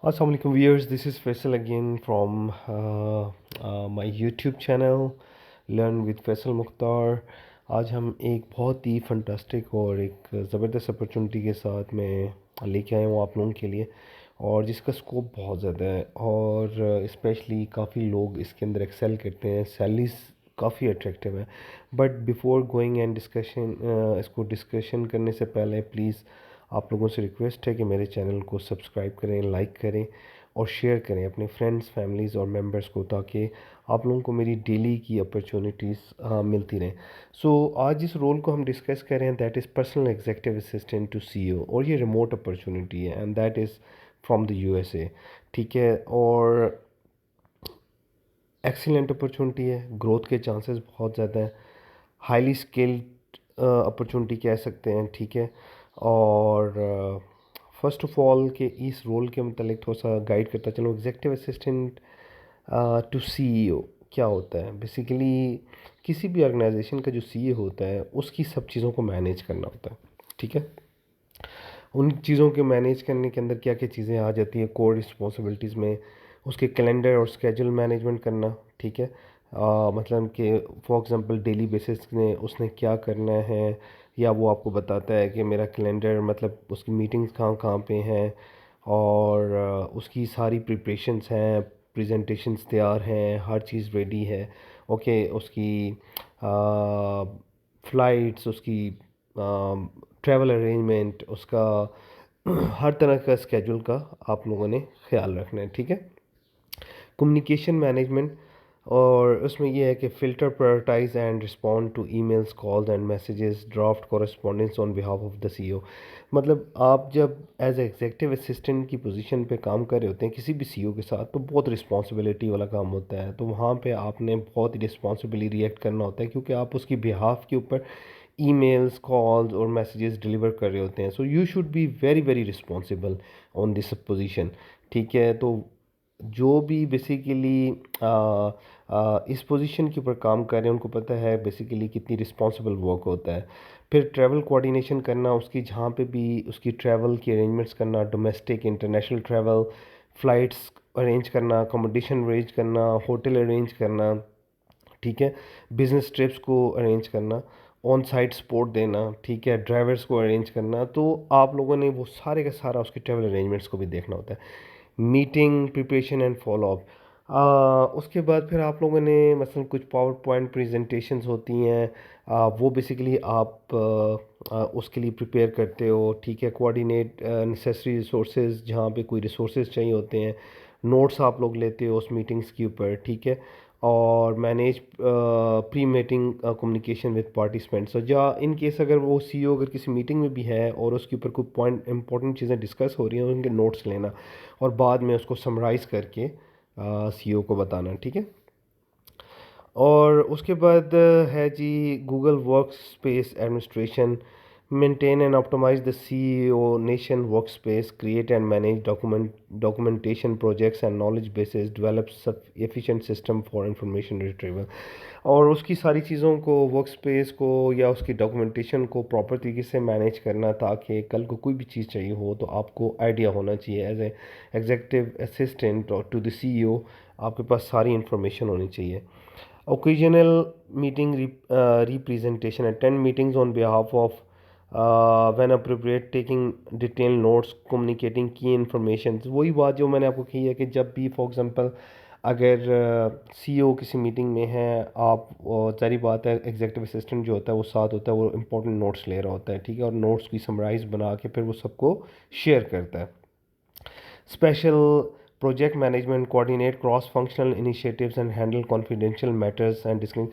Assalamualaikum viewers, this is Faisal again from my YouTube channel Learn with Faisal Mukhtar। आज हम एक बहुत ही fantastic और एक ज़बरदस्त अपॉर्चुनिटी के साथ मैं लेके आया हूँ आप लोगों के लिए, और जिसका स्कोप बहुत ज़्यादा है और स्पेशली काफ़ी लोग इसके अंदर एक्सेल करते हैं। सैलरीज काफ़ी अट्रैक्टिव है। But before going and discussion, इसको डिस्कशन करने से पहले प्लीज़ आप लोगों से रिक्वेस्ट है कि मेरे चैनल को सब्सक्राइब करें, लाइक करें और शेयर करें अपने फ्रेंड्स, फैमिलीज़ और मेंबर्स को, ताकि आप लोगों को मेरी डेली की अपॉर्चुनिटीज़ मिलती रहें। आज जिस रोल को हम डिस्कस कर रहे हैं that is personal executive assistant to CEO, और ये रिमोट अपॉर्चुनिटी है and that is from the USA. ठीक है, और एक्सीलेंट अपॉर्चुनिटी है, ग्रोथ के चांसेस बहुत ज़्यादा हैं, हाईली स्किल्ड अपॉर्चुनिटी कह सकते हैं। ठीक है, और फर्स्ट ऑफ ऑल के इस रोल के मतलब थोड़ा सा गाइड करता चलो। एग्जीक्यूटिव असिस्टेंट टू सीईओ क्या होता है? बेसिकली किसी भी ऑर्गेनाइजेशन का जो सीईओ होता है उसकी सब चीज़ों को मैनेज करना होता है। ठीक है, उन चीज़ों के मैनेज करने के अंदर क्या क्या चीज़ें आ जाती है कोर रिस्पॉन्सिबिलिटीज़ में? उसके कैलेंडर और स्केजूल मैनेजमेंट करना। ठीक है, मतलब कि फॉर एग्जांपल डेली बेसिस में उसने क्या करना है, या वो आपको बताता है कि मेरा कैलेंडर मतलब उसकी मीटिंग्स कहाँ कहाँ पे हैं, और उसकी सारी प्रिपरेशंस हैं, प्रेजेंटेशंस तैयार हैं, हर चीज़ रेडी है। ओके, उसकी फ़्लाइट्स, उसकी ट्रैवल अरेंजमेंट, उसका हर तरह का स्केजूल का आप लोगों ने ख्याल रखना है। ठीक है, कम्युनिकेशन मैनेजमेंट, और उसमें यह है कि filter, prioritise and respond to emails, calls and messages, draft correspondence on behalf of the CEO. मतलब आप जब एज एग्जीक्यूटिव असिस्टेंट की पोजीशन पे काम कर रहे होते हैं किसी भी सीईओ के साथ, तो बहुत रिस्पॉन्सिबिलिटी वाला काम होता है। तो वहाँ पे आपने बहुत ही रिस्पॉन्सिबली रिएक्ट करना होता है, क्योंकि आप उसकी बिहाफ के ऊपर ईमेल्स, कॉल्स और मैसेजेस डिलीवर कर रहे होते हैं। So you should be very very responsible on this position. ठीक है, तो जो भी बेसिकली इस पोजीशन के ऊपर काम कर रहे हैं उनको पता है बेसिकली कितनी रिस्पॉन्सिबल वर्क होता है। फिर ट्रैवल कोऑर्डिनेशन करना, उसकी जहाँ पे भी उसकी ट्रैवल की अरेंजमेंट्स करना, domestic international travel, flights arrange करना, अकोमोडेशन अरेंज करना, होटल अरेंज करना। ठीक है, बिजनेस ट्रिप्स को अरेंज करना, ऑन साइट सपोर्ट देना। ठीक है, ड्राइवर्स को अरेंज करना। तो आप लोगों ने वो सारे का सारा उसके ट्रैवल अरेंजमेंट्स को भी देखना होता है। Meeting preparation and follow up. उसके बाद फिर आप लोगों ने मसलन कुछ पावर पॉइंट प्रेजेंटेशंस होती हैं, वो बेसिकली आप उसके लिए प्रिपेयर करते हो। ठीक है, कोऑर्डिनेट नेसेसरी रिसोर्सेज, जहाँ पे कोई रिसोर्सेज चाहिए होते हैं, नोट्स आप लोग लेते हो उस मीटिंग्स के ऊपर। ठीक है, और manage pre meeting communication with participants. या इन केस अगर वो सीईओ अगर किसी मीटिंग में भी है और उसके ऊपर कोई पॉइंट इंपॉर्टेंट चीज़ें डिस्कस हो रही हैं, उनके नोट्स लेना और बाद में उसको समराइज़ करके सीईओ को बताना। ठीक है, और उसके बाद है जी Google work space administration. Maintain and optimise the CEO nation work space, create and manage documentation projects and knowledge bases, develop efficient system for information retrieval. और उसकी सारी चीज़ों को, वर्क स्पेस को या उसकी डॉक्यूमेंटेशन को प्रॉपर तरीके से मैनेज करना, ताकि कल को कोई भी चीज़ चाहिए हो तो आपको आइडिया होना चाहिए। As a executive assistant to the CEO आपके पास सारी इंफॉर्मेशन होनी चाहिए। Occasional meeting representation, attend meetings on behalf of when appropriate, taking detailed notes, communicating key information। वही बात जो मैंने आपको कही है कि जब भी फॉर एग्जांपल अगर सीईओ किसी मीटिंग में है, आप सारी बात है एग्जीक्यूटिव असिस्टेंट जो होता है वो साथ होता है, वो इंपॉर्टेंट नोट्स ले रहा होता है। ठीक है, और नोट्स की समराइज बना के फिर वो सबको शेयर करता है। Special project management, coordinate cross functional initiatives and handle confidential matters and disclose.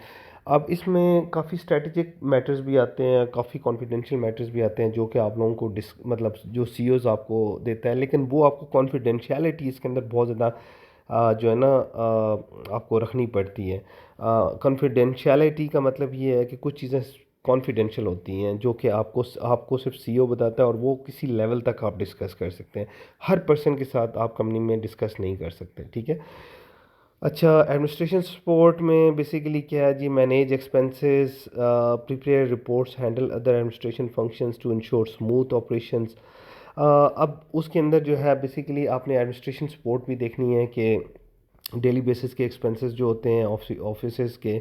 अब इसमें काफ़ी स्ट्रेटेजिक मैटर्स भी आते हैं, काफ़ी कॉन्फिडेंशियल मैटर्स भी आते हैं, जो कि आप लोगों को मतलब जो सीईओज आपको देता है, लेकिन वो आपको कॉन्फिडेंशियलिटी इसके अंदर बहुत ज़्यादा जो है ना आपको रखनी पड़ती है। कॉन्फिडेंशियलिटी का मतलब ये है कि कुछ चीज़ें कॉन्फिडेंशियल होती हैं जो कि आपको सिर्फ सीईओ बताता है, और वो किसी लेवल तक आप डिस्कस कर सकते हैं। हर पर्सन के साथ आप कंपनी में डिस्कस नहीं कर सकते। ठीक है, अच्छा, एडमिनिस्ट्रेशन सपोर्ट में बेसिकली क्या है जी? Manage expenses, prepare reports, handle other administration functions to ensure smooth operations. अब उसके अंदर जो है बेसिकली आपने एडमिनिस्ट्रेशन सपोर्ट भी देखनी है कि डेली बेसिस के एक्सपेंसेस जो होते हैं ऑफिसेज के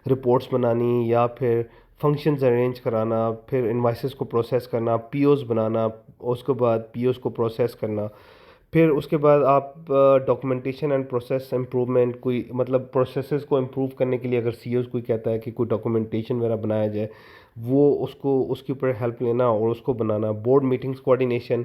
रिपोर्ट्स बनानी, या फिर फंक्शंस अरेंज कराना, फिर इनवाइसेस को प्रोसेस करना, पीओज बनाना, उसके बाद पीओज को प्रोसेस करना, फिर उसके बाद आप डॉक्यूमेंटेशन एंड प्रोसेस इम्प्रूवमेंट, कोई मतलब प्रोसेसेस को इम्प्रूव करने के लिए अगर सीईओ कोई कहता है कि कोई डॉक्यूमेंटेशन वगैरह बनाया जाए, वो उसको उसके ऊपर हेल्प लेना और उसको बनाना। बोर्ड मीटिंग्स कोऑर्डिनेशन,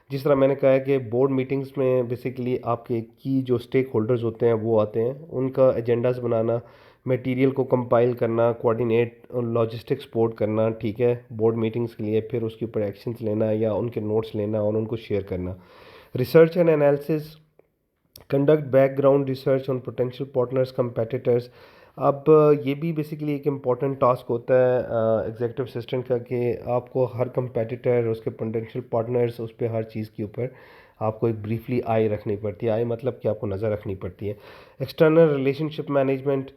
जिस तरह मैंने कहा है कि बोर्ड मीटिंग्स में बेसिकली आपके की जो स्टेक होल्डर्स होते हैं वो आते हैं, उनका एजेंडास बनाना, मटेरियल को कंपाइल करना, कोऑर्डिनेट, लॉजिस्टिक सपोर्ट करना, ठीक है, बोर्ड मीटिंग्स के लिए, फिर उसके ऊपर एक्शंस लेना या उनके नोट्स लेना और उनको शेयर करना। Research and analysis, conduct background research on potential partners competitors. अब ये भी बेसिकली एक इम्पॉर्टेंट टास्क होता है एग्जीक्यूटिव असिस्टेंट का, कि आपको हर कंपेटिटर, उसके पोटेंशियल पार्टनर्स, उस पर हर चीज़ के ऊपर आपको एक ब्रीफली आई रखनी पड़ती है। आई मतलब कि आपको नज़र रखनी पड़ती है। External relationship management,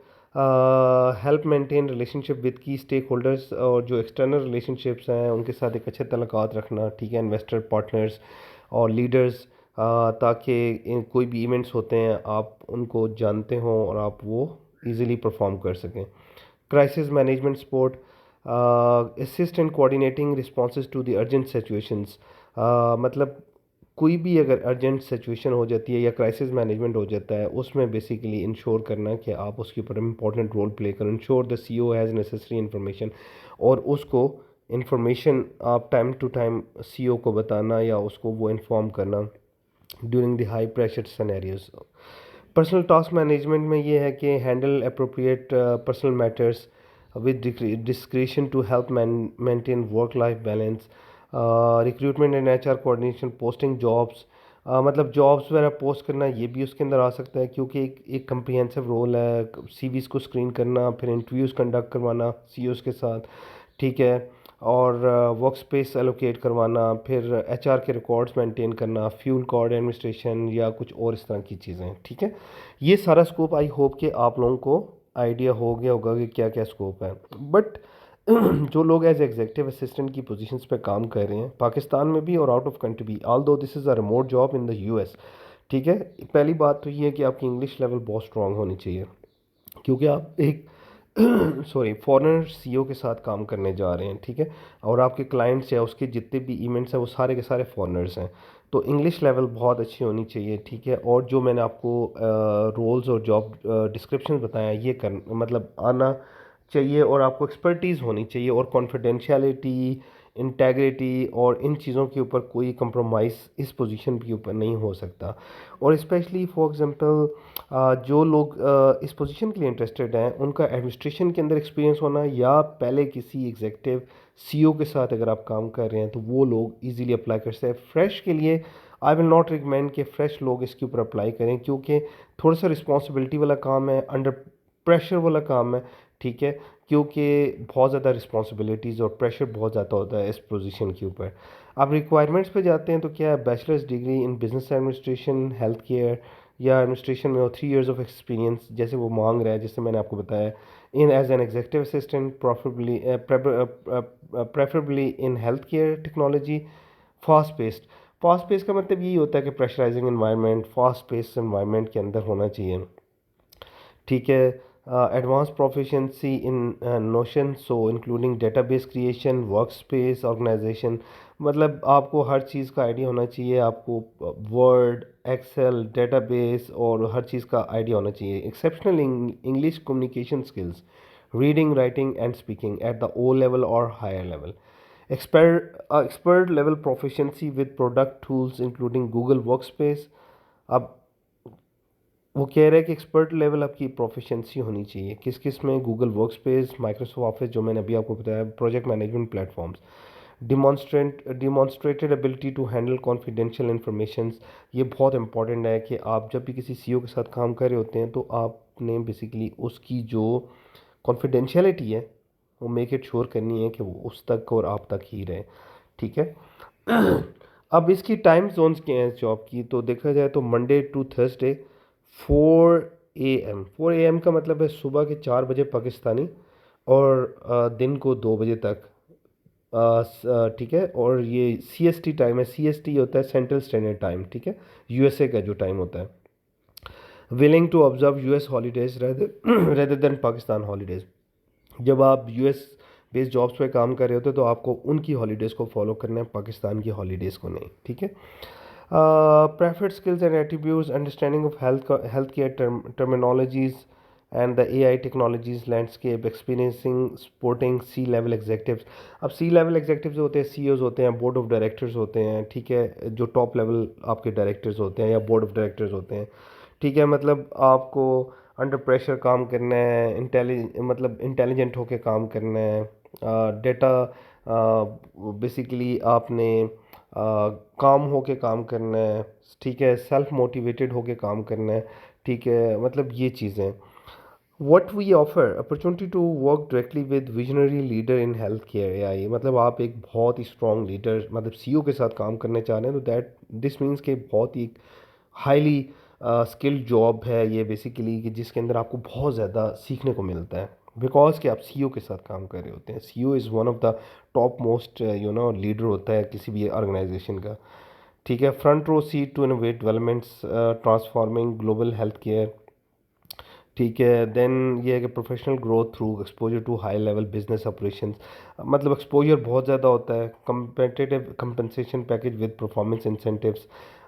help maintain relationship with की स्टेक होल्डर्स, और जो एक्सटर्नल रिलेशनशिप्स हैं उनके साथ एक अच्छे तल्लुकात रखना, ठीक है, इन्वेस्टर, पार्टनर्स और लीडर्स, ताकि कोई भी इवेंट्स होते हैं आप उनको जानते हों और आप वो इजीली परफॉर्म कर सकें। Crisis management support, assist in coordinating responses to the urgent situations, मतलब कोई भी अगर अर्जेंट सिचुएशन हो जाती है या क्राइसिस मैनेजमेंट हो जाता है, उसमें बेसिकली इंश्योर करना कि आप उसके ऊपर इम्पोर्टेंट रोल प्ले करें, ensure the CEO has necessary information, और उसको इंफॉर्मेशन आप टाइम टू टाइम सीईओ को बताना या उसको वो इन्फॉर्म करना during the high pressure scenarios. Personal task management में ये है कि handle appropriate personal matters with discretion to help maintain work life balance. Recruitment and HR coordination, posting jobs, मतलब जॉब्स वगैरह पोस्ट करना, ये भी उसके अंदर आ सकता है, क्योंकि एक कम्प्रिहेंसिव रोल है। सीवीज़ को स्क्रीन करना, फिर इंटरव्यूज़ कंडक्ट करवाना सीईओज़ के साथ, ठीक है, और वर्क स्पेस एलोकेट करवाना, फिर एचआर के रिकॉर्ड्स मेंटेन करना, फ्यूल कार्ड एडमिनिस्ट्रेशन या कुछ और इस तरह की चीज़ें, ठीक है। ये सारा स्कोप आई होप कि आप लोगों को आइडिया हो गया होगा कि क्या क्या स्कोप है। बट जो लोग एज एग्जीक्यूटिव असिस्टेंट की पोजीशंस पे काम कर रहे हैं पाकिस्तान में भी और आउट ऑफ कंट्री भी, ऑल दो this is a remote job in the US, ठीक है, पहली बात तो ये है कि आपकी इंग्लिश लेवल बहुत स्ट्रांग होनी चाहिए, क्योंकि आप एक सॉरी फॉरेनर सीईओ के साथ काम करने जा रहे हैं, ठीक है, और आपके क्लाइंट्स या उसके जितने भी इवेंट्स हैं वो सारे के सारे फॉरेनर्स हैं, तो इंग्लिश लेवल बहुत अच्छी होनी चाहिए, ठीक है। और जो मैंने आपको रोल्स और जॉब डिस्क्रिप्शन बताया ये कर मतलब आना चाहिए, और आपको एक्सपर्टीज़ होनी चाहिए, और कॉन्फिडेंशियलिटी, इंटेग्रिटी और इन चीज़ों के ऊपर कोई कंप्रोमाइज़ इस पोजीशन के ऊपर नहीं हो सकता। और स्पेशली फॉर एग्जांपल जो लोग इस पोजीशन के लिए इंटरेस्टेड हैं उनका एडमिनिस्ट्रेशन के अंदर एक्सपीरियंस होना, या पहले किसी एग्जीक्यूटिव सीईओ के साथ अगर आप काम कर रहे हैं तो वो लोग इजीली अप्लाई कर सकते हैं। फ्रेश के लिए आई विल नॉट रिकमेंड कि फ्रेश लोग इसके ऊपर अप्लाई करें, क्योंकि थोड़ा सा रिस्पॉन्सिबिलिटी वाला काम है, अंडर प्रेशर वाला काम है, ठीक है, क्योंकि बहुत ज़्यादा रिस्पॉन्सिबिलिटीज़ और प्रेशर बहुत ज़्यादा होता है इस पोजीशन के ऊपर। आप रिक्वायरमेंट्स पे जाते हैं तो क्या है, bachelors degree in business administration, health care या एडमिनिस्ट्रेशन में, और 3 इयर्स ऑफ एक्सपीरियंस जैसे वो मांग रहा है, जैसे मैंने आपको बताया, in as an executive assistant, preferably in health care technology, fast paced. Fast pace का मतलब यही होता है कि pressurising environment, fast pace environment के अंदर होना चाहिए, ठीक है। Advance proficiency in Notion, so including database creation, work space organisation, मतलब आपको हर चीज़ का आइडिया होना चाहिए, आपको वर्ड, एक्सेल, डेटाबेस और हर चीज़ का आइडिया होना चाहिए। Exceptional English communication skills, reading, writing and speaking at the O level और higher level. Expert level proficiency with product tools including Google work space. अब वो कह रहे हैं कि एक्सपर्ट लेवल आपकी प्रोफिशिएंसी होनी चाहिए किस किस में, गूगल वर्कस्पेस, माइक्रोसॉफ्ट ऑफिस जो मैंने अभी आपको बताया, project management platforms, demonstrated ability to handle confidential informations. ये बहुत इंपॉर्टेंट है कि आप जब भी किसी सीईओ के साथ काम कर रहे होते हैं तो आपने बेसिकली उसकी जो कॉन्फिडेंशियलिटी है वो मेक इट श्योर करनी है कि वो उस तक और आप तक ही रहे, ठीक है। अब इसकी टाइम जोन्स क्या हैं जॉब की, तो देखा जाए तो मंडे टू थर्सडे 4 AM का मतलब है सुबह के 4 बजे पाकिस्तानी, और दिन को 2 बजे तक ठीक है। और ये CST टाइम है, CST होता है सेंट्रल स्टैंडर्ड टाइम, ठीक है, USA का जो टाइम होता है। Willing to observe US holidays rather than Pakistan holidays. जब आप US बेस्ड जॉब्स पे काम कर रहे होते हो तो आपको उनकी हॉलीडेज़ को फॉलो करना है, पाकिस्तान की हॉलीडेज़ को नहीं, ठीक है। Preferred skills and attributes, understanding of healthcare terminologies and the AI technologies landscape, experiencing supporting C-level executives। अब C-level executives होते हैं, CEOs होते हैं, बोर्ड ऑफ डायरेक्टर्स होते हैं, ठीक है, जो टॉप लेवल आपके डायरेक्टर्स होते हैं या बोर्ड ऑफ डायरेक्टर्स होते हैं, ठीक है। मतलब आपको अंडर प्रेशर काम करना है, मतलब इंटेलिजेंट होके काम करना है, डेटा बेसिकली आपने काम होके काम करना है, ठीक है, सेल्फ मोटिवेटेड होके काम करना है, ठीक है। मतलब ये चीज़ें what we offer opportunity to work directly with visionary leader in health care AI। मतलब आप एक बहुत ही स्ट्रॉन्ग लीडर, मतलब CEO के साथ काम करने चाह रहे हैं तो दैट दिस मीन्स के बहुत ही हाईली स्किल्ड जॉब है ये बेसिकली, कि जिसके अंदर आपको बहुत ज़्यादा सीखने को मिलता है, बिकॉज कि आप CEO के साथ काम कर रहे होते हैं। CEO is one of the top most leader होता है किसी भी ऑर्गेनाइजेशन का, ठीक है। Front row seat to innovate developments transforming global health care, ठीक है। देन ये है कि professional growth through exposure to high level business operations. मतलब एक्सपोजर बहुत ज़्यादा होता है, competitive compensation package with performance incentives.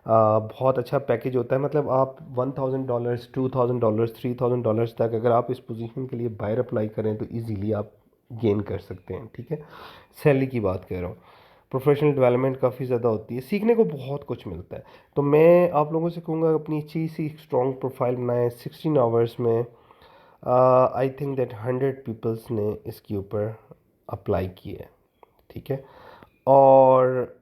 बहुत अच्छा पैकेज होता है, मतलब आप $1000 $2000 $3000 तक अगर आप इस पोजीशन के लिए बाहर अप्लाई करें तो इजीली आप गेन कर सकते हैं, ठीक है। सैलरी की बात कर रहा हूँ। प्रोफेशनल डेवलपमेंट काफ़ी ज़्यादा होती है, सीखने को बहुत कुछ मिलता है। तो मैं आप लोगों से कहूँगा अपनी अच्छी सी स्ट्रॉन्ग प्रोफाइल बनाएं 16 आवर्स में। आई थिंक दैट 100 पीपल्स ने इसके ऊपर अप्लाई किया है, ठीक है। और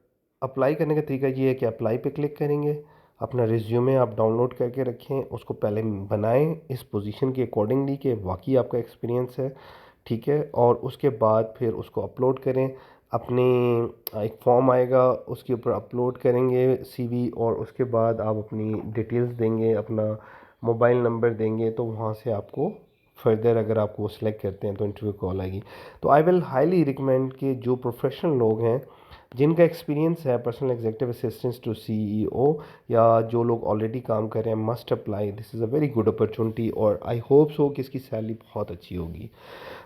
अप्लाई करने का तरीका ये है कि अप्लाई पे क्लिक करेंगे, अपना रिज्यूमे आप डाउनलोड करके रखें, उसको पहले बनाएं इस पोजीशन के अकॉर्डिंगली कि वाकई आपका एक्सपीरियंस है, ठीक है। और उसके बाद फिर उसको अपलोड करें अपने एक फॉर्म आएगा उसके ऊपर अपलोड करेंगे CV, और उसके बाद आप अपनी डिटेल्स देंगे, अपना मोबाइल नंबर देंगे, तो वहाँ से आपको फर्दर अगर आपको वो सिलेक्ट करते हैं तो इंटरव्यू कॉल आएगी। तो आई विल हाईली रिकमेंड कि जो प्रोफेशनल लोग हैं जिनका एक्सपीरियंस है personal executive assistant to CEO, या जो लोग ऑलरेडी काम कर रहे हैं, must apply, this is a very good opportunity. और आई होप सो कि इसकी सैलरी बहुत अच्छी होगी।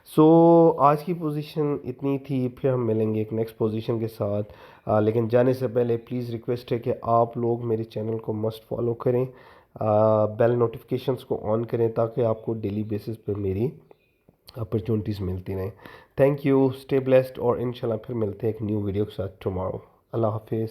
सो आज की पोजीशन इतनी थी, फिर हम मिलेंगे एक नेक्स्ट पोजीशन के साथ। लेकिन जाने से पहले प्लीज़ रिक्वेस्ट है कि आप लोग मेरे चैनल को मस्ट फॉलो करें, बेल नोटिफिकेशंस को ऑन करें ताकि आपको डेली बेसिस पे मेरी अपॉर्चुनिटीज़ मिलती रहें। थैंक यू, स्टे ब्लेस्ड, और इंशाल्लाह फिर मिलते हैं एक न्यू वीडियो के साथ टुमारो। अल्लाह हाफिज़।